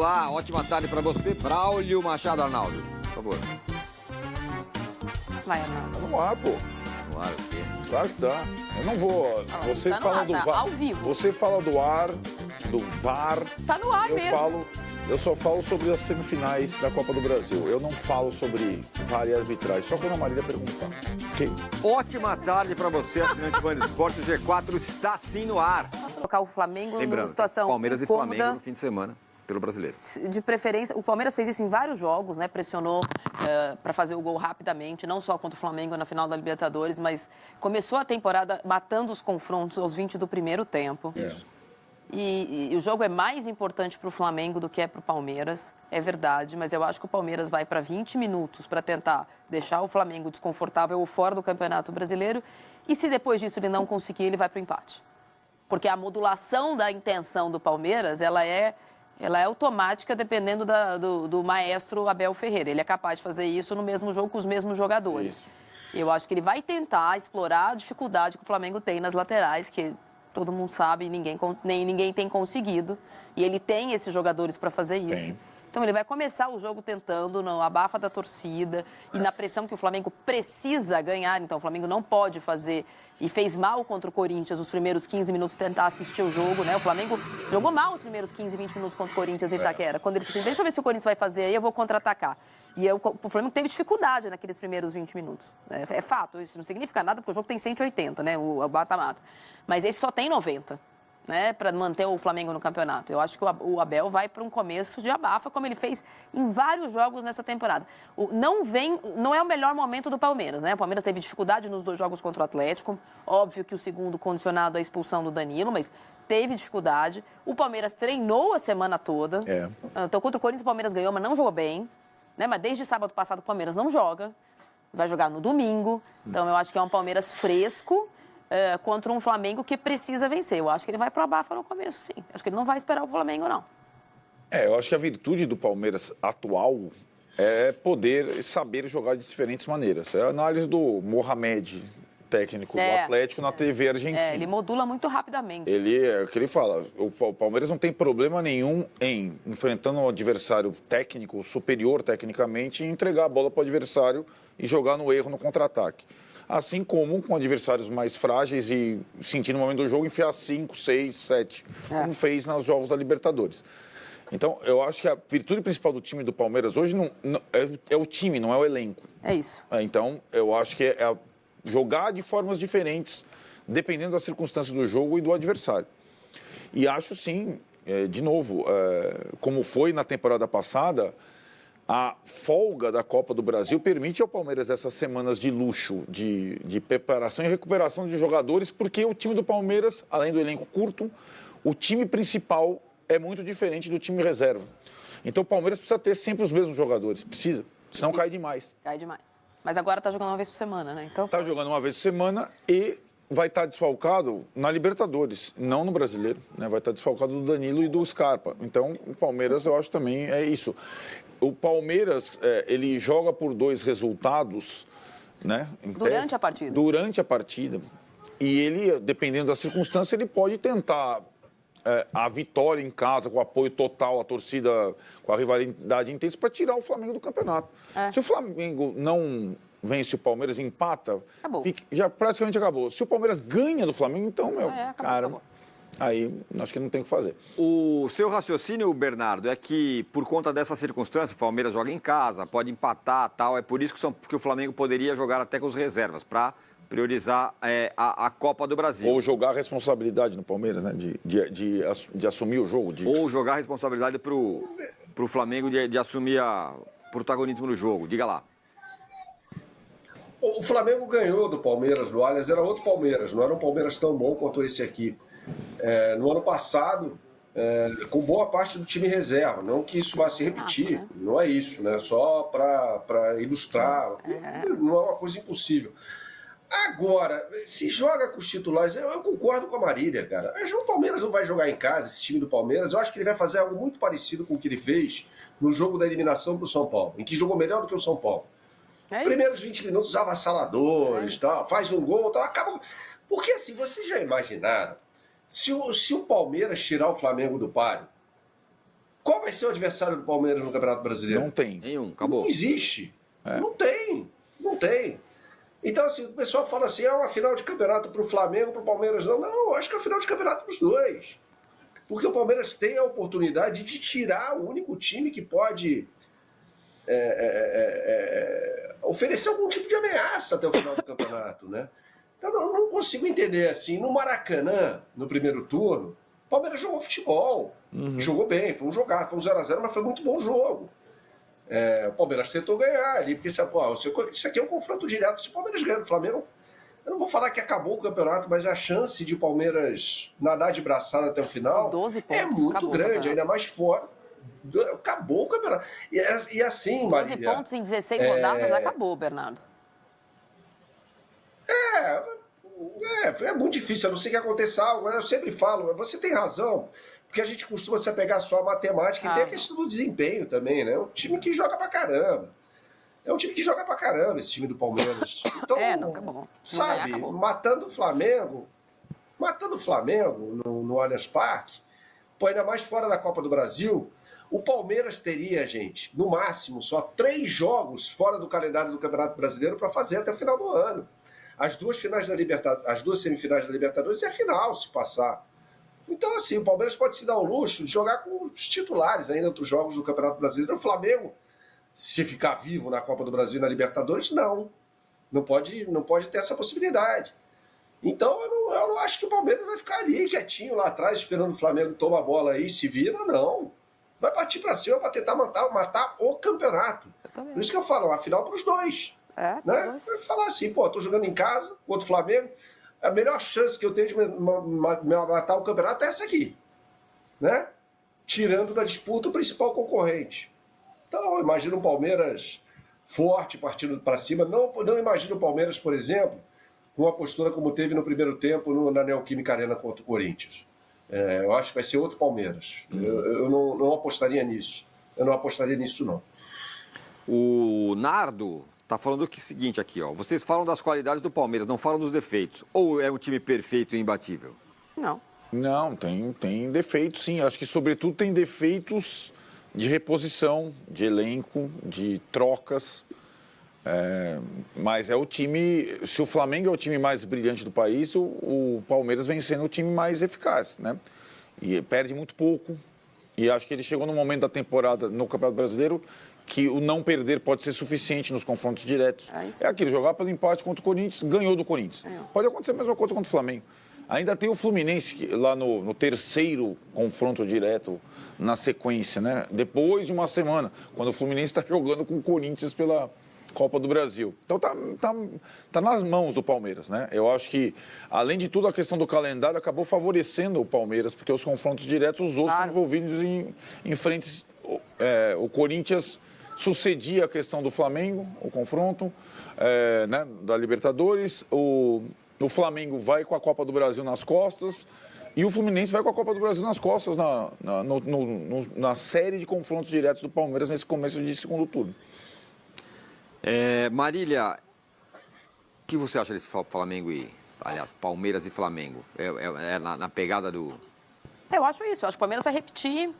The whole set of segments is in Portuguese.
Olá, ótima tarde para você. Braulio Machado Arnaldo, por favor. Vai, Arnaldo. Tá no ar, pô. No ar, o quê? Claro que tá. Eu não vou. Você tá no fala ar, do tá VAR. ao vivo. Você fala do ar, do VAR. Tá no ar mesmo. Eu só falo sobre as semifinais da Copa do Brasil. Eu não falo sobre VAR e arbitragem, só quando a Marília perguntar. Ok? Ótima tarde para você, assinante Band Esportes. O G4 está sim no ar. Colocar o Flamengo numa Lembrando, situação Palmeiras incômoda. e Flamengo no fim de semana, pelo Brasileiro. De preferência, o Palmeiras fez isso em vários jogos, né? Pressionou para fazer o gol rapidamente, não só contra o Flamengo na final da Libertadores, mas começou a temporada matando os confrontos aos 20 do primeiro tempo. Isso. E o jogo é mais importante para o Flamengo do que é para o Palmeiras, é verdade, mas eu acho que o Palmeiras vai para 20 minutos para tentar deixar o Flamengo desconfortável ou fora do Campeonato Brasileiro, e se depois disso ele não conseguir, ele vai para o empate. Porque a modulação da intenção do Palmeiras, ela é automática dependendo do maestro Abel Ferreira. Ele é capaz de fazer isso no mesmo jogo com os mesmos jogadores. Isso. Eu acho que ele vai tentar explorar a dificuldade que o Flamengo tem nas laterais, que todo mundo sabe e ninguém tem conseguido. E ele tem esses jogadores para fazer isso. Tem. Então ele vai começar o jogo tentando no abafa da torcida e na pressão que o Flamengo precisa ganhar. Então o Flamengo não pode fazer, e fez mal contra o Corinthians os primeiros 15 minutos tentar assistir o jogo, né? O Flamengo jogou mal os primeiros 15, 20 minutos contra o Corinthians em Itaquera. Quando ele disse assim, deixa eu ver se o Corinthians vai fazer aí, eu vou contra-atacar. E o Flamengo teve dificuldade naqueles primeiros 20 minutos. É fato, isso não significa nada, porque o jogo tem 180, né? O mata-mata. Mas esse só tem 90. Né, para manter o Flamengo no campeonato. Eu acho que o Abel vai para um começo de abafa, como ele fez em vários jogos nessa temporada. Não é o melhor momento do Palmeiras, né? O Palmeiras teve dificuldade nos 2 jogos contra o Atlético. Óbvio que o segundo condicionado à expulsão do Danilo, mas teve dificuldade. O Palmeiras treinou a semana toda. Então, contra o Corinthians, o Palmeiras ganhou, mas não jogou bem. Né? Mas desde sábado passado, o Palmeiras não joga. Vai jogar no domingo. Então, eu acho que é um Palmeiras fresco. Contra um Flamengo que precisa vencer. Eu acho que ele vai para a abafa no começo, sim. Acho que ele não vai esperar o Flamengo, não. Eu acho que a virtude do Palmeiras atual é poder saber jogar de diferentes maneiras. É a análise do Mohamed, técnico do Atlético, na TV argentina. Ele modula muito rapidamente. É o que ele fala. O Palmeiras não tem problema nenhum em, enfrentando um adversário técnico, superior tecnicamente, e entregar a bola para o adversário e jogar no erro, no contra-ataque. Assim como com adversários mais frágeis e sentindo no momento do jogo enfiar 5, 6, 7, como fez nos jogos da Libertadores. Então, eu acho que a virtude principal do time do Palmeiras hoje é o time, não é o elenco. É isso. Então, eu acho que é jogar de formas diferentes, dependendo das circunstâncias do jogo e do adversário. E acho sim, de novo, como foi na temporada passada, a folga da Copa do Brasil permite ao Palmeiras essas semanas de luxo, de preparação e recuperação de jogadores, porque o time do Palmeiras, além do elenco curto, o time principal é muito diferente do time reserva. Então o Palmeiras precisa ter sempre os mesmos jogadores, precisa, senão cai demais. Cai demais. Mas agora está jogando uma vez por semana, né? Então... Está jogando uma vez por semana e vai estar desfalcado na Libertadores, não no Brasileiro, né? Vai estar desfalcado do Danilo e do Scarpa. Então o Palmeiras, eu acho também é isso. O Palmeiras, ele joga por 2 resultados, né? Durante a partida. Durante a partida. E ele, dependendo da circunstância, ele pode tentar a vitória em casa, com o apoio total, a torcida, com a rivalidade intensa, para tirar o Flamengo do campeonato. Se o Flamengo não vence o Palmeiras, empata, já praticamente acabou. Se o Palmeiras ganha do Flamengo, então, acabou. Aí, acho que não tem o que fazer. O seu raciocínio, Bernardo, é que por conta dessa circunstância, o Palmeiras joga em casa, pode empatar, tal, é por isso que o Flamengo poderia jogar até com os reservas, para priorizar a Copa do Brasil. Ou jogar a responsabilidade no Palmeiras, né, de assumir o jogo. Ou jogar a responsabilidade para o Flamengo de assumir o protagonismo no jogo. Diga lá. O Flamengo ganhou do Palmeiras no Allianz, era outro Palmeiras, não era um Palmeiras tão bom quanto esse aqui. No ano passado, com boa parte do time reserva, não que isso vá se repetir, não é isso, né? Só para ilustrar, não é uma coisa impossível. Agora, se joga com os titulares, eu concordo com a Marília, cara. O Palmeiras não vai jogar em casa, esse time do Palmeiras, eu acho que ele vai fazer algo muito parecido com o que ele fez no jogo da eliminação para o São Paulo, em que jogou melhor do que o São Paulo. Primeiros 20 minutos avassaladores, tal, faz um gol, tal, acaba... Porque assim, vocês já imaginaram, se o Palmeiras tirar o Flamengo do páreo, Qual vai ser o adversário do Palmeiras no Campeonato Brasileiro? Não tem. Nenhum, acabou. Não existe. Não tem. Então, assim, o pessoal fala assim, é uma final de campeonato para o Flamengo, para o Palmeiras. Não, eu acho que é uma final de campeonato para os dois. Porque o Palmeiras tem a oportunidade de tirar o único time que pode oferecer algum tipo de ameaça até o final do campeonato, né? Então, eu não consigo entender, assim, no Maracanã, no primeiro turno, o Palmeiras jogou futebol, jogou bem, foi um 0x0, mas foi muito bom jogo. O Palmeiras tentou ganhar ali, porque isso aqui é um confronto direto. Se o Palmeiras ganhar do Flamengo, eu não vou falar que acabou o campeonato, mas a chance de o Palmeiras nadar de braçada até o final 12 pontos, é muito grande, ainda mais fora. Acabou o campeonato. E assim, 12 Marília, pontos em 16 rodadas, acabou, Bernardo. É muito difícil, a não ser que aconteça algo. Eu sempre falo, você tem razão, porque a gente costuma se apegar só à matemática e tem a questão do desempenho também, né? É um time que joga pra caramba. Esse time do Palmeiras. Então, não, acabou. Sabe, Acabou. matando o Flamengo no Allianz Parque, ainda mais fora da Copa do Brasil, o Palmeiras teria, gente, no máximo, só 3 jogos fora do calendário do Campeonato Brasileiro para fazer até o final do ano. As duas semifinais da Libertadores e a final, se passar. Então, assim, o Palmeiras pode se dar o luxo de jogar com os titulares ainda dos jogos do Campeonato Brasileiro. O Flamengo, se ficar vivo na Copa do Brasil e na Libertadores, não pode ter essa possibilidade. Então, eu não acho que o Palmeiras vai ficar ali, quietinho, lá atrás, esperando o Flamengo tomar a bola aí, se vira, não. Vai partir para cima para tentar matar o campeonato. Por isso que eu falo, a final para os dois. Né? Falar assim, tô jogando em casa contra o Flamengo, a melhor chance que eu tenho de matar o campeonato é essa aqui, né? Tirando da disputa o principal concorrente. Então, eu imagino o Palmeiras forte, partindo para cima. Não imagino o Palmeiras, por exemplo, com uma postura como teve no primeiro tempo na Neoquímica Arena contra o Corinthians. Eu acho que vai ser outro Palmeiras. Eu não apostaria nisso. Eu não apostaria nisso, não. O Nardo está falando o seguinte aqui, ó. Vocês falam das qualidades do Palmeiras, não falam dos defeitos. Ou é um time perfeito e imbatível? Não, tem defeitos, sim. Acho que, sobretudo, tem defeitos de reposição, de elenco, de trocas. Mas é o time... Se o Flamengo é o time mais brilhante do país, o Palmeiras vem sendo o time mais eficaz, né? E perde muito pouco. E acho que ele chegou no momento da temporada no Campeonato Brasileiro que o não perder pode ser suficiente nos confrontos diretos. É aquilo, jogar pelo empate contra o Corinthians, ganhou do Corinthians. Pode acontecer a mesma coisa contra o Flamengo. Ainda tem o Fluminense lá no terceiro confronto direto na sequência, né? Depois de uma semana, quando o Fluminense está jogando com o Corinthians pela Copa do Brasil. Então tá nas mãos do Palmeiras, né? Eu acho que, além de tudo, a questão do calendário acabou favorecendo o Palmeiras, porque os confrontos diretos, os outros estão envolvidos em frentes... o Corinthians sucedia a questão do Flamengo, o confronto, né, da Libertadores, o Flamengo vai com a Copa do Brasil nas costas e o Fluminense vai com a Copa do Brasil nas costas na série de confrontos diretos do Palmeiras nesse começo de segundo turno. Marília, o que você acha desse Flamengo Palmeiras e Flamengo? Na pegada do... Eu acho isso, eu acho que o Palmeiras vai repetir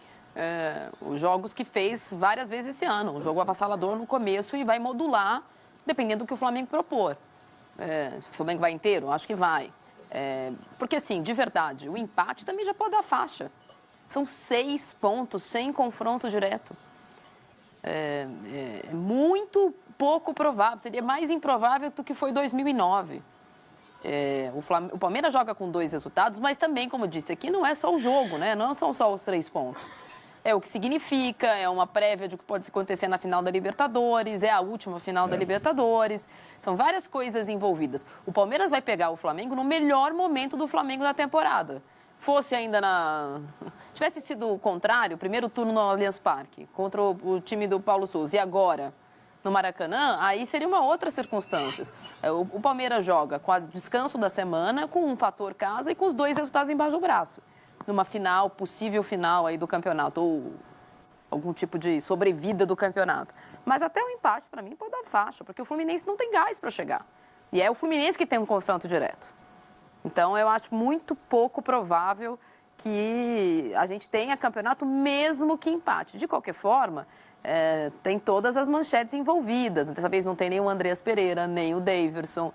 os jogos que fez várias vezes esse ano. Um jogo avassalador no começo e vai modular, dependendo do que o Flamengo propor. O Flamengo vai inteiro? Acho que vai. Porque, assim, de verdade, o empate também já pode dar faixa. São 6 pontos sem confronto direto. É muito pouco provável. Seria mais improvável do que foi 2009. O Palmeiras joga com 2 resultados, mas também, como eu disse aqui, não é só o jogo, né? Não são só os 3 pontos. É o que significa, é uma prévia de o que pode acontecer na final da Libertadores, é a última final da Libertadores. São várias coisas envolvidas. O Palmeiras vai pegar o Flamengo no melhor momento do Flamengo da temporada. Fosse ainda tivesse sido o contrário, primeiro turno no Allianz Parque, contra o time do Paulo Sousa, e agora no Maracanã, aí seria uma outra circunstância. O Palmeiras joga com o descanso da semana, com um fator casa e com os 2 resultados embaixo do braço. Numa final, possível final aí do campeonato, ou algum tipo de sobrevida do campeonato. Mas até o empate, para mim, pode dar faixa, porque o Fluminense não tem gás para chegar. E é o Fluminense que tem um confronto direto. Então, eu acho muito pouco provável que a gente tenha campeonato mesmo que empate. De qualquer forma, tem todas as manchetes envolvidas. Dessa vez não tem nem o Andreas Pereira, nem o Daverson.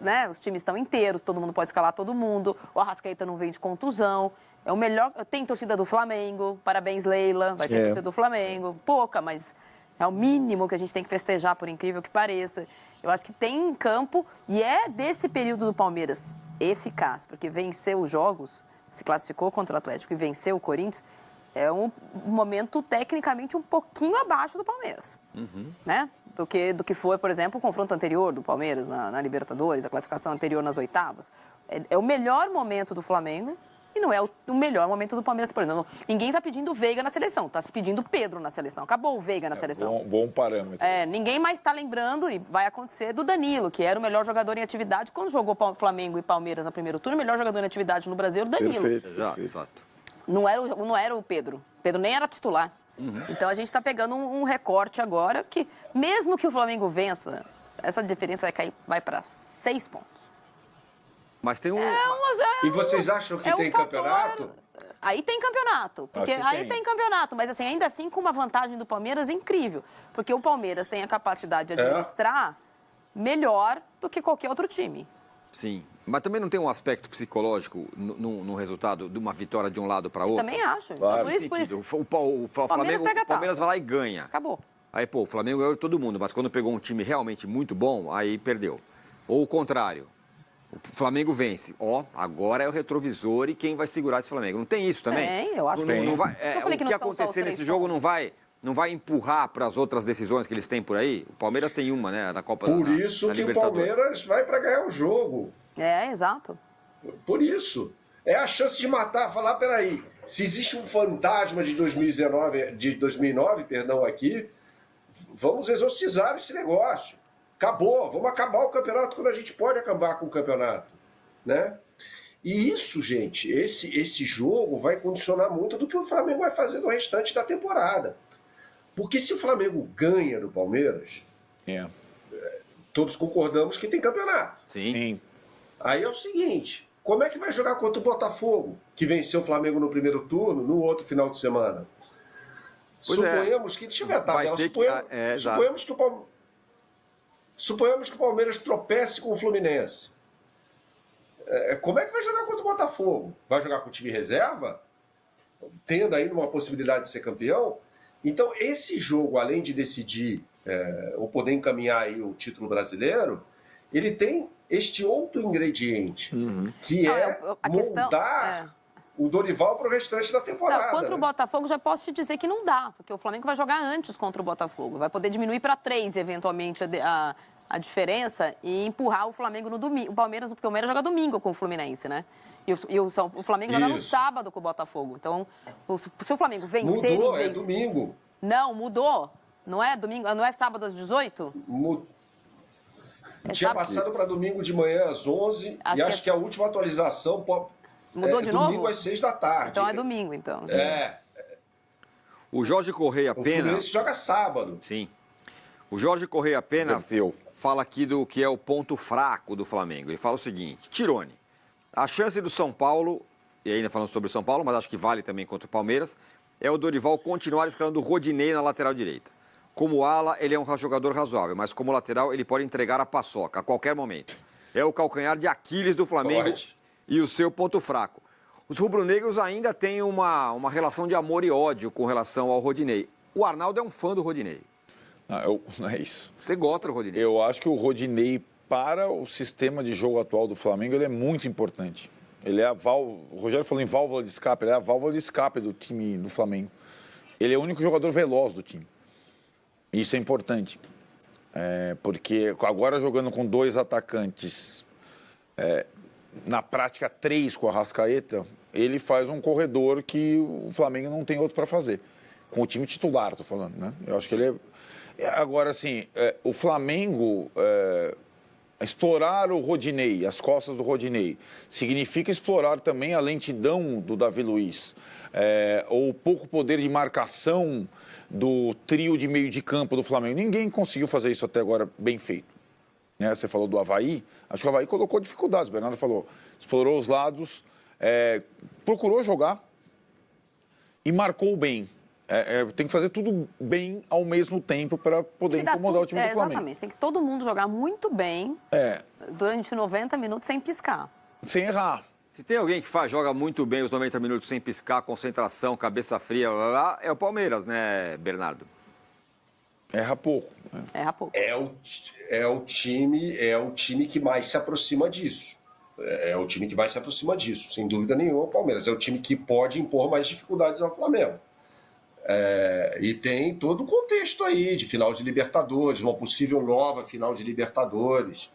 Né? Os times estão inteiros, todo mundo pode escalar todo mundo. O Arrascaeta não vem de contusão. É o melhor. Tem torcida do Flamengo. Parabéns, Leila. Vai ter torcida do Flamengo. Pouca, mas é o mínimo que a gente tem que festejar, por incrível que pareça. Eu acho que tem em campo, e é desse período do Palmeiras eficaz, porque venceu os jogos, se classificou contra o Atlético e venceu o Corinthians, é um momento tecnicamente um pouquinho abaixo do Palmeiras, né? Do que foi, por exemplo, o confronto anterior do Palmeiras na Libertadores, a classificação anterior nas oitavas. É o melhor momento do Flamengo e não é o melhor momento do Palmeiras. Por exemplo, ninguém está pedindo o Veiga na seleção, está se pedindo o Pedro na seleção. Acabou o Veiga na seleção. Bom parâmetro. Ninguém mais está lembrando, e vai acontecer, do Danilo, que era o melhor jogador em atividade. Quando jogou Flamengo e Palmeiras no primeiro turno, o melhor jogador em atividade no Brasil era o Danilo. Perfeito. Exato. Não era o Pedro. O Pedro nem era titular. Então a gente está pegando um recorte agora que, mesmo que o Flamengo vença, essa diferença vai para 6 pontos. Mas tem um... E vocês acham que tem campeonato? Aí tem campeonato. Porque aí tem campeonato. Mas assim, ainda assim com uma vantagem do Palmeiras incrível. Porque o Palmeiras tem a capacidade de administrar melhor do que qualquer outro time. Sim. Mas também não tem um aspecto psicológico no resultado de uma vitória de um lado para outro? Também acho. Claro. Por isso. O Palmeiras vai lá e ganha. Acabou. Aí, o Flamengo ganhou todo mundo, mas quando pegou um time realmente muito bom, aí perdeu. Ou o contrário. O Flamengo vence. Agora é o retrovisor e quem vai segurar esse Flamengo. Não tem isso também? Tem, eu acho que não vai. O que acontecer nesse jogo não vai empurrar para as outras decisões que eles têm por aí? O Palmeiras tem uma, né? Na Copa Por isso que o Palmeiras vai para ganhar o jogo. Exato. Por isso. É a chance de matar, falar, peraí, se existe um fantasma de 2009, aqui, vamos exorcizar esse negócio. Acabou, vamos acabar o campeonato quando a gente pode acabar com o campeonato, né? E isso, gente, esse jogo vai condicionar muito do que o Flamengo vai fazer no restante da temporada. Porque se o Flamengo ganha do Palmeiras, todos concordamos que tem campeonato. Sim. Aí é o seguinte, como é que vai jogar contra o Botafogo, que venceu o Flamengo no primeiro turno, no outro final de semana? Suponhamos que, deixa eu ver a tabela, suponhamos que o Palmeiras tropece com o Fluminense. Como é que vai jogar contra o Botafogo? Vai jogar com o time reserva? Tendo ainda uma possibilidade de ser campeão? Então, esse jogo, além de decidir ou poder encaminhar aí o título brasileiro, ele tem este outro ingrediente, que moldar o Dorival para o restante da temporada. Contra o Botafogo, já posso te dizer que não dá, porque o Flamengo vai jogar antes contra o Botafogo. Vai poder diminuir para 3, eventualmente, a diferença e empurrar o Flamengo no domingo. Porque o Palmeiras joga domingo com o Fluminense, né? E o Flamengo joga no sábado com o Botafogo. Então, se o Flamengo vencer... Mudou, é domingo. Não, mudou. Não é domingo, não é sábado às 18? Tinha passado para domingo de manhã às 11 e acho que a última atualização... Mudou de novo? Domingo às 6 da tarde. Então é domingo, então. O Jorge Correia Pena... O Fluminense joga sábado. Sim. O Jorge Correia Pena fala aqui do que é o ponto fraco do Flamengo. Ele fala o seguinte, Tirone, a chance do São Paulo, e ainda falando sobre o São Paulo, mas acho que vale também contra o Palmeiras, é o Dorival continuar escalando o Rodinei na lateral direita. Como ala, ele é um jogador razoável, mas como lateral, ele pode entregar a paçoca a qualquer momento. É o calcanhar de Aquiles do Flamengo e o seu ponto fraco. Os rubro-negros ainda têm uma relação de amor e ódio com relação ao Rodinei. O Arnaldo é um fã do Rodinei. Não é isso. Você gosta do Rodinei? Eu acho que o Rodinei, para o sistema de jogo atual do Flamengo, ele é muito importante. Ele é o Rogério falou em válvula de escape, ele é a válvula de escape do time do Flamengo. Ele é o único jogador veloz do time. Isso é importante. Porque agora jogando com 2 atacantes, na prática 3 com a Arrascaeta, ele faz um corredor que o Flamengo não tem outro para fazer. Com o time titular, estou falando, né? Eu acho que ele Agora, assim, o Flamengo... explorar o Rodinei, as costas do Rodinei, significa explorar também a lentidão do Davi Luiz, ou o pouco poder de marcação do trio de meio de campo do Flamengo. Ninguém conseguiu fazer isso até agora bem feito. Né? Você falou do Avaí, acho que o Avaí colocou dificuldades, o Bernardo falou, explorou os lados, procurou jogar e marcou bem. Tem que fazer tudo bem ao mesmo tempo para poder incomodar o time do Flamengo. Exatamente, tem que todo mundo jogar muito bem durante 90 minutos sem piscar. Sem errar. Se tem alguém que joga muito bem os 90 minutos sem piscar, concentração, cabeça fria, é o Palmeiras, né, Bernardo? Erra pouco. Erra pouco. É o time que mais se aproxima disso. É o time que mais se aproxima disso, sem dúvida nenhuma, o Palmeiras. É o time que pode impor mais dificuldades ao Flamengo. E tem todo o contexto aí de final de Libertadores, uma possível nova final de Libertadores.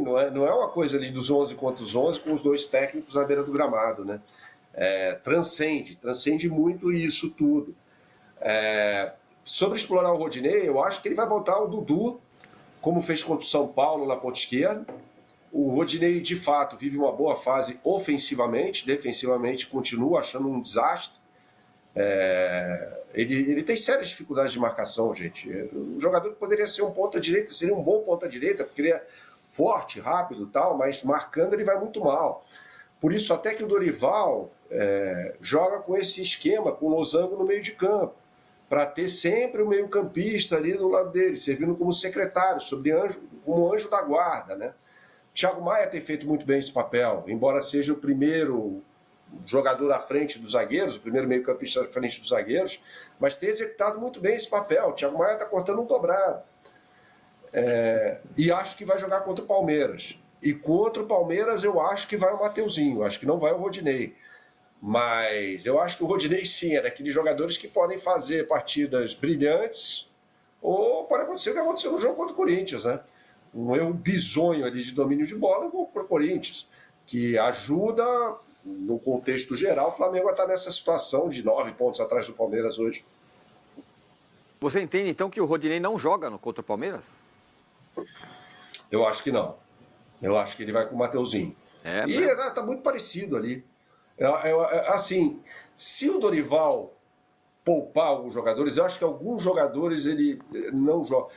Não é uma coisa ali dos 11 contra os 11 com os dois técnicos à beira do gramado, né? Transcende muito isso tudo. Sobre explorar o Rodinei, eu acho que ele vai botar o Dudu, como fez contra o São Paulo na ponta esquerda. O Rodinei, de fato, vive uma boa fase ofensivamente, defensivamente continua achando um desastre. Ele tem sérias dificuldades de marcação, gente. Um jogador que poderia ser um ponta-direita, seria um bom ponta-direita, porque ele é forte, rápido e tal, mas marcando ele vai muito mal. Por isso, até que o Dorival joga com esse esquema, com o losango no meio de campo, para ter sempre o meio-campista ali do lado dele, servindo como secretário, como anjo da guarda, né? Thiago Maia tem feito muito bem esse papel, embora seja o primeiro jogador à frente dos zagueiros, o primeiro meio-campista à frente dos zagueiros, mas tem executado muito bem esse papel. O Thiago Maia está cortando um dobrado. E acho que vai jogar contra o Palmeiras. E contra o Palmeiras eu acho que vai o Mateuzinho, acho que não vai o Rodinei. Mas eu acho que o Rodinei sim é daqueles jogadores que podem fazer partidas brilhantes ou pode acontecer o que aconteceu no jogo contra o Corinthians, né? Um erro bizonho ali de domínio de bola para o Corinthians, que ajuda, no contexto geral, o Flamengo a estar nessa situação de 9 pontos atrás do Palmeiras hoje. Você entende, então, que o Rodinei não joga contra o Palmeiras? Eu acho que não. Eu acho que ele vai com o Mateuzinho. Tá muito parecido ali. Assim, se o Dorival poupar alguns jogadores, eu acho que alguns jogadores ele não joga.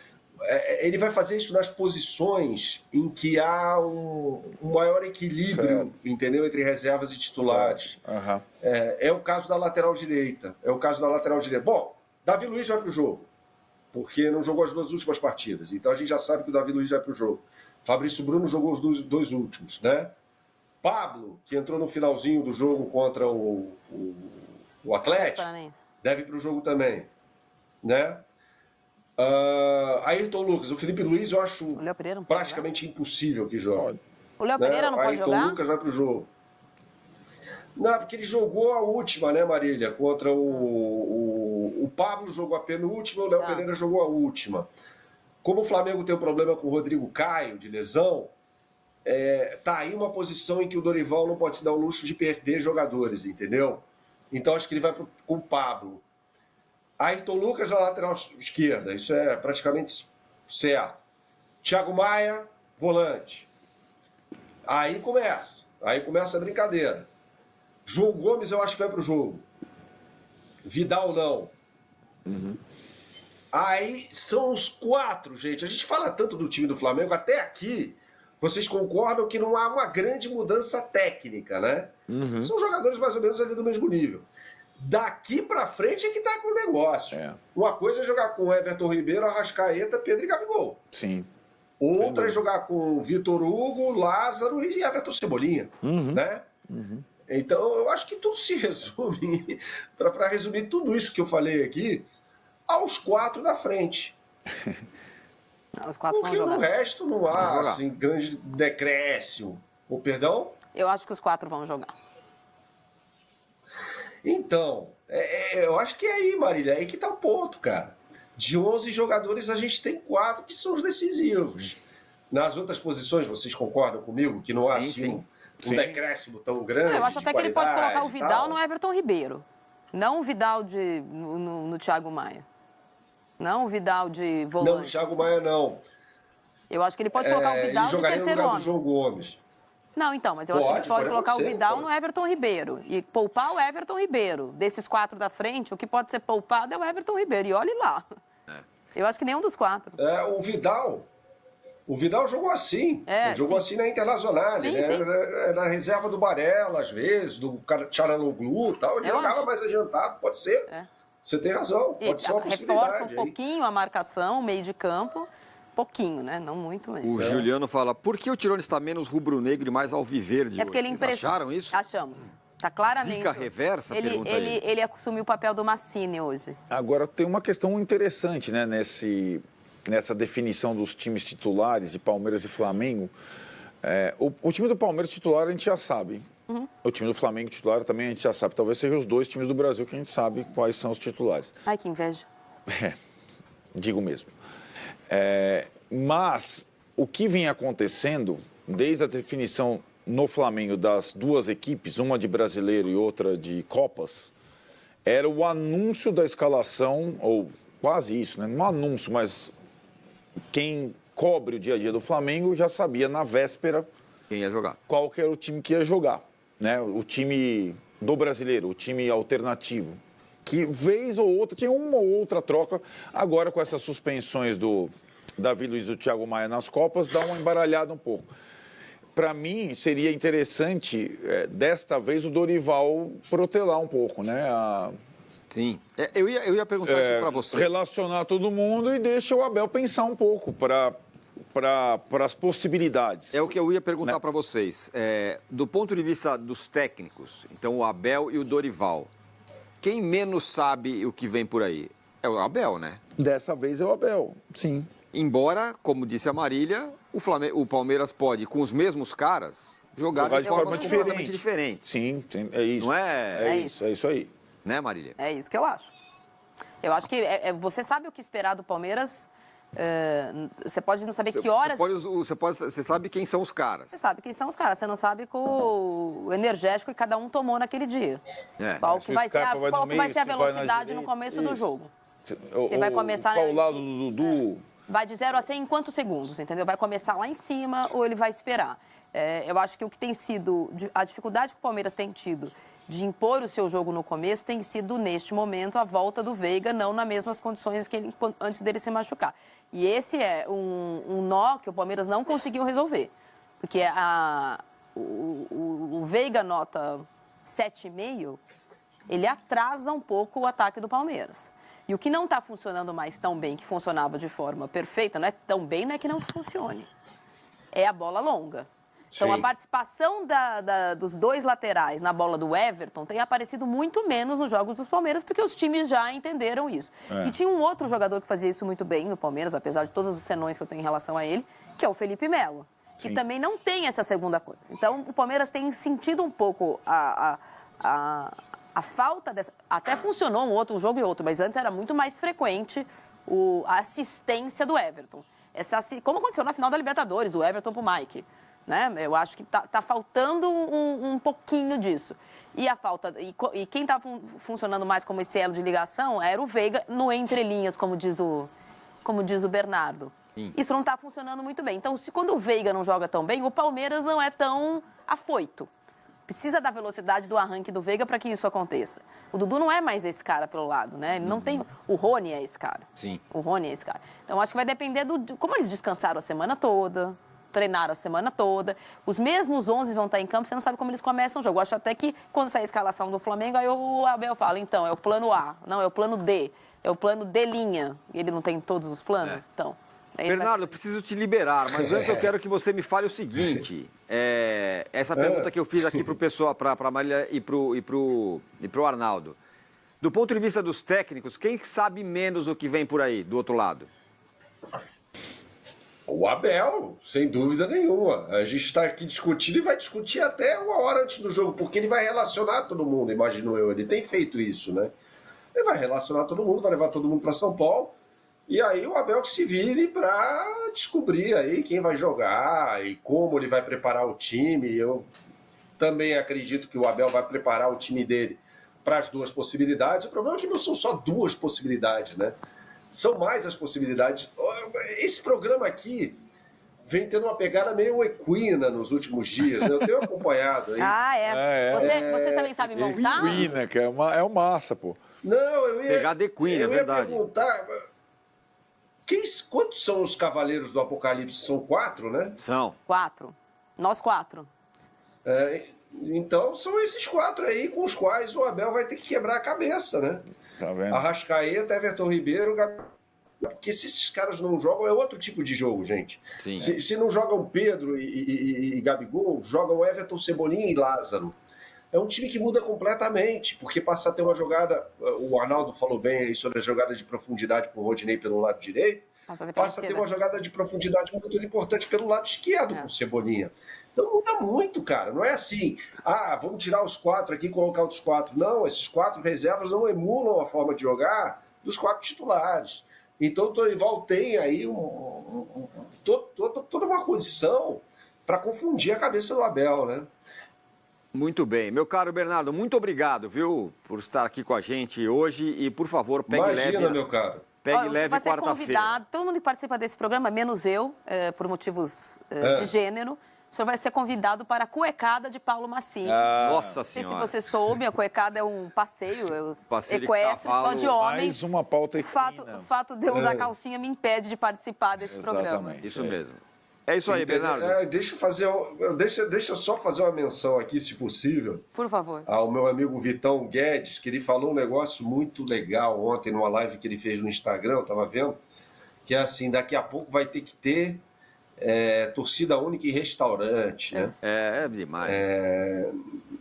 Ele vai fazer isso nas posições em que há um maior equilíbrio, entendeu, entre reservas e titulares. Uhum. É o caso da lateral direita. Bom, Davi Luiz vai para o jogo, porque não jogou as 2 últimas partidas. Então a gente já sabe que o Davi Luiz vai para o jogo. Fabrício Bruno jogou os dois últimos, né? Pablo, que entrou no finalzinho do jogo contra o Atlético, deve ir para o jogo também, né? Ayrton Lucas, o Felipe Luiz eu acho praticamente impossível que jogue. O Léo Pereira não pode jogar? Ayrton Lucas vai pro jogo. Não, porque ele jogou a última, né, Marília? Contra o Pablo jogou a penúltima, o Léo Pereira jogou a última. Como o Flamengo tem um problema com o Rodrigo Caio, de lesão, tá aí uma posição em que o Dorival não pode se dar o luxo de perder jogadores, entendeu? Então acho que ele vai com o Pablo. Ayrton Lucas na lateral esquerda, isso é praticamente certo. Thiago Maia, volante. Aí começa a brincadeira. João Gomes eu acho que vai pro jogo. Vidal não. Uhum. Aí são os 4, gente. A gente fala tanto do time do Flamengo, até aqui, vocês concordam que não há uma grande mudança técnica, né? Uhum. São jogadores mais ou menos ali do mesmo nível. Daqui pra frente é que tá com o negócio. Uma coisa é jogar com Everton Ribeiro, Arrascaeta, Pedro e Gabigol. Sim. Outra é jogar com Vitor Hugo, Lázaro e Everton Cebolinha, né? Uhum. Então, eu acho que tudo se resume, para resumir tudo isso que eu falei aqui, aos 4 da frente. Os 4 porque no resto não há assim, grande decréscimo. Perdão? Eu acho que os 4 vão jogar. Então, eu acho que é aí, Marília, é aí que tá o ponto, cara. De 11 jogadores, a gente tem 4 que são os decisivos. Nas outras posições, vocês concordam comigo que não há assim, um decréscimo tão grande? Eu acho até que ele pode colocar o Vidal no Everton Ribeiro. Não o Vidal no Thiago Maia. Não o Vidal de volante. Não, o Thiago Maia não. Eu acho que ele pode colocar o Vidal de terceiro homem. Do João Gomes. Não, então, mas eu acho que ele pode colocar o Vidal no Everton Ribeiro e poupar o Everton Ribeiro. Desses 4 da frente, o que pode ser poupado é o Everton Ribeiro. E olhe lá. Eu acho que nenhum dos 4. O Vidal, O Vidal jogou assim. Jogou assim na Internacional, né? Na reserva do Barella, às vezes, do Çalhanoğlu e tal. Ele jogava mais adiantado, pode ser. Você tem razão, pode ser uma possibilidade. Reforça um pouquinho a marcação, o meio de campo. Pouquinho, né? Não muito, mas... O Juliano fala, por que o Tirone está menos rubro-negro e mais alviverde porque hoje? Vocês acharam isso? Achamos. Está claramente... Zica reversa, pergunta ele assumiu o papel do Massini hoje. Agora, tem uma questão interessante, né, nessa definição dos times titulares de Palmeiras e Flamengo. O time do Palmeiras titular a gente já sabe. O time do Flamengo titular também a gente já sabe. Talvez sejam os dois times do Brasil que a gente sabe quais são os titulares. Ai, que inveja. Digo mesmo. Mas o que vem acontecendo desde a definição no Flamengo das duas equipes, uma de brasileiro e outra de Copas, era o anúncio da escalação, ou quase isso, né? Não anúncio, mas quem cobre o dia a dia do Flamengo já sabia na véspera quem ia jogar, qual que era o time que ia jogar, né? O time do brasileiro, o time alternativo. Que vez ou outra tinha uma ou outra troca. Agora, com essas suspensões do Davi Luiz e do Thiago Maia nas Copas, dá uma embaralhada um pouco. Para mim, seria interessante, desta vez, o Dorival protelar um pouco, né? Sim. Eu ia perguntar isso para você. Relacionar todo mundo e deixa o Abel pensar um pouco para as possibilidades. É o que eu ia perguntar para vocês. Do ponto de vista dos técnicos, então o Abel e o Dorival, quem menos sabe o que vem por aí? É o Abel, né? Dessa vez é o Abel, sim. Embora, como disse a Marília, o Palmeiras pode, com os mesmos caras, jogar de formas completamente diferentes. Sim, é isso. Não é? É isso aí. Né, Marília? É isso que eu acho. Eu acho que você sabe o que esperar do Palmeiras. Você pode não saber que horas... Você sabe quem são os caras. Você sabe quem são os caras. Você não sabe o energético que cada um tomou naquele dia. Qual que vai ser a velocidade no começo do jogo. Você vai começar... Qual o lado do Dudu? Vai de 0 a 100 em quantos segundos, entendeu? Vai começar lá em cima ou ele vai esperar. Eu acho que o que tem sido... A dificuldade que o Palmeiras tem tido de impor o seu jogo no começo tem sido, neste momento, a volta do Veiga, não nas mesmas condições que ele, antes dele se machucar. E esse é um nó que o Palmeiras não conseguiu resolver. Porque o Veiga nota 7,5, ele atrasa um pouco o ataque do Palmeiras. E o que não está funcionando mais tão bem, que funcionava de forma perfeita, não é tão bem, não é que não funcione. É a bola longa. Então, a participação dos dois laterais na bola do Everton tem aparecido muito menos nos jogos dos Palmeiras, porque os times já entenderam isso. E tinha um outro jogador que fazia isso muito bem no Palmeiras, apesar de todos os senões que eu tenho em relação a ele, que é o Felipe Melo, que também não tem essa segunda coisa. Então, o Palmeiras tem sentido um pouco a falta dessa... Até funcionou um jogo e outro, mas antes era muito mais frequente a assistência do Everton. Como aconteceu na final da Libertadores, do Everton pro Mike. Né? Eu acho que tá faltando um pouquinho disso. E quem está funcionando mais como esse elo de ligação era o Veiga no entrelinhas, como diz o Bernardo. Sim. Isso não está funcionando muito bem. Então, quando o Veiga não joga tão bem, o Palmeiras não é tão afoito. Precisa da velocidade do arranque do Veiga para que isso aconteça. O Dudu não é mais esse cara pelo lado, né? Ele não tem... O Rony é esse cara. Sim. O Rony é esse cara. Então, acho que vai depender como eles descansaram a semana toda, treinaram a semana toda. Os mesmos 11 vão estar em campo, você não sabe como eles começam o jogo. Eu acho até que, quando sair a escalação do Flamengo, aí o Abel fala, então, é o plano A, não, é o plano D, é o plano D linha. E ele não tem todos os planos, então... Bernardo, eu preciso te liberar, mas antes eu quero que você me fale o seguinte. Essa pergunta que eu fiz aqui para o pessoal, para a Marília e para o Arnaldo. Do ponto de vista dos técnicos, quem sabe menos o que vem por aí, do outro lado? O Abel, sem dúvida nenhuma. A gente está aqui discutindo e vai discutir até uma hora antes do jogo, porque ele vai relacionar todo mundo, imagino eu. Ele tem feito isso, né? Ele vai relacionar todo mundo, vai levar todo mundo para São Paulo. E aí o Abel que se vire para descobrir aí quem vai jogar e como ele vai preparar o time. Eu também acredito que o Abel vai preparar o time dele para as duas possibilidades. O problema é que não são só duas possibilidades, né? São mais as possibilidades. Esse programa aqui vem tendo uma pegada meio equina nos últimos dias, né? Eu tenho acompanhado aí. Você também sabe montar? Equina, que é o massa, pô. Não, eu ia... Pegada equina, é verdade. Perguntar... Quantos são os Cavaleiros do Apocalipse? São 4, né? São. 4. Nós 4. Então são esses 4 aí com os quais o Abel vai ter que quebrar a cabeça, né? Tá vendo? Arrascaeta, Everton Ribeiro, porque se esses caras não jogam, é outro tipo de jogo, gente. Sim. Se não jogam Pedro e Gabigol, jogam Everton, Cebolinha e Lázaro. É um time que muda completamente, porque passa a ter uma jogada, o Arnaldo falou bem aí sobre a jogada de profundidade com o Rodinei pelo lado direito, passa a ter uma jogada de profundidade muito importante pelo lado esquerdo com o Cebolinha. Então muda muito, cara. Não é assim, vamos tirar os 4 aqui e colocar outros 4. Não, esses 4 reservas não emulam a forma de jogar dos 4 titulares. Então o Dorival tem aí toda uma condição para confundir a cabeça do Abel, né? Muito bem. Meu caro Bernardo, muito obrigado, viu, por estar aqui com a gente hoje e, por favor, pegue leve... Imagina, meu caro. Pegue leve vai ser quarta-feira. convidado, todo mundo que participa desse programa, menos eu, por motivos de gênero, o senhor vai ser convidado para a cuecada de Paulo Massinho. Nossa Não sei se Senhora. você soube, a cuecada é um passeio, Passeio de equestre, só cavalo. de homens. Mais uma pauta O fato de eu usar calcinha me impede de participar desse programa. Exatamente. Isso mesmo. É isso aí, Bernardo. Deixa eu só fazer uma menção aqui, se possível, Por favor. ao meu amigo Vitão Guedes, que ele falou um negócio muito legal ontem numa live que ele fez no Instagram, eu estava vendo, que é assim, daqui a pouco vai ter que ter torcida única em restaurante, né? É demais.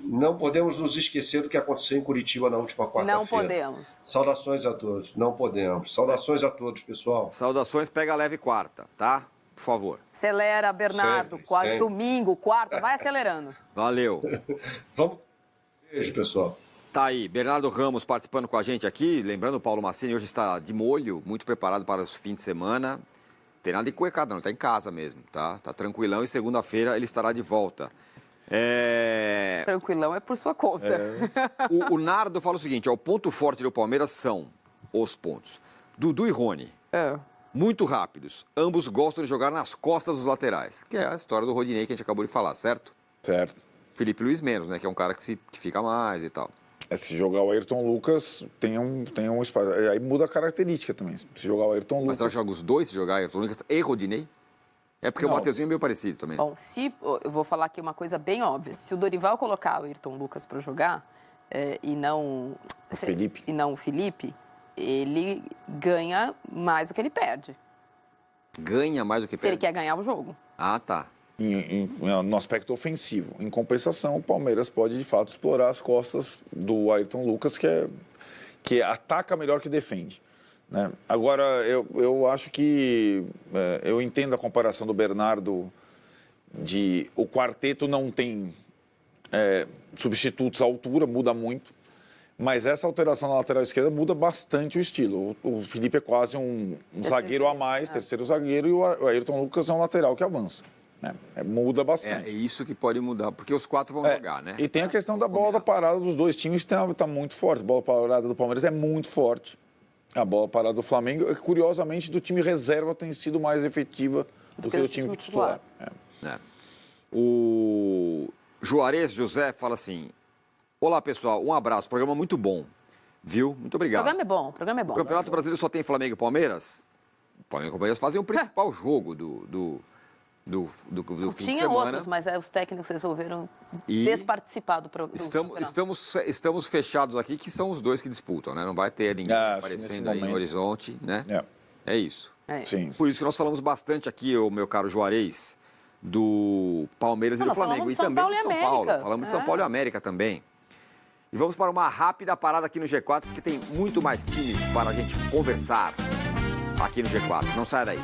Não podemos nos esquecer do que aconteceu em Curitiba na última quarta-feira. Não podemos. Saudações a todos. Não podemos. Saudações a todos, pessoal. Saudações, pega leve quarta, tá? Por favor. Acelera, Bernardo. Sempre, Quase sempre. domingo, quarta. Vai acelerando. Valeu. Vamos. Beijo, pessoal. Tá aí, Bernardo Ramos participando com a gente aqui. Lembrando, o Paulo Massini hoje está de molho, muito preparado para os fins de semana. Não tem nada de cuecada, não, está em casa mesmo, tá? Tá tranquilão e segunda-feira ele estará de volta. Tranquilão é por sua conta. O Nardo fala o seguinte, ó, o ponto forte do Palmeiras são os pontos. Dudu e Rony, muito rápidos. Ambos gostam de jogar nas costas dos laterais, que é a história do Rodinei que a gente acabou de falar, certo? Certo. Felipe Luiz menos, né? Que é um cara que fica mais e tal. Se jogar o Ayrton Lucas, tem um espaço. Aí muda a característica também. Se jogar o Ayrton Mas Lucas... será que joga os dois, se jogar Ayrton Lucas e Rodinei? É porque Não. o Mateuzinho é meio parecido também. Bom, eu vou falar aqui uma coisa bem óbvia. Se o Dorival colocar o Ayrton Lucas para jogar e não o Felipe, ele ganha mais do que ele perde. Ganha mais do que Se ele perde? quer ganhar o jogo. Ah, tá. No aspecto ofensivo. Em compensação, o Palmeiras pode, de fato, explorar as costas do Ayrton Lucas, que ataca melhor que defende. Né? Agora, eu acho que... eu entendo a comparação do Bernardo de... O quarteto não tem substitutos à altura, muda muito. Mas essa alteração na lateral esquerda muda bastante o estilo. O Felipe é quase um zagueiro a mais, terceiro zagueiro, e o Ayrton Lucas é um lateral que avança. Né? Muda bastante. É isso que pode mudar, porque os 4 vão jogar, né? E tem a questão da bola parada dos dois times, que está muito forte. A bola parada do Palmeiras é muito forte. A bola parada do Flamengo, curiosamente, do time reserva tem sido mais efetiva do que o time titular. O Juarez José fala assim: olá, pessoal, um abraço, programa muito bom, viu? Muito obrigado. O programa é bom. O Campeonato Brasileiro só tem Flamengo e Palmeiras? O Flamengo e o Palmeiras fazem o principal jogo do fim de Tinha semana. outros, mas os técnicos resolveram desparticipar do campeonato. Estamos fechados aqui, que são os dois que disputam, né? Não vai ter ninguém aparecendo aí no horizonte, né? É isso. Sim. Por isso que nós falamos bastante aqui, o meu caro Juarez, do Palmeiras e do Flamengo. E também do São Paulo. Falamos de São Paulo e América também. E vamos para uma rápida parada aqui no G4, porque tem muito mais times para a gente conversar aqui no G4. Não saia daí.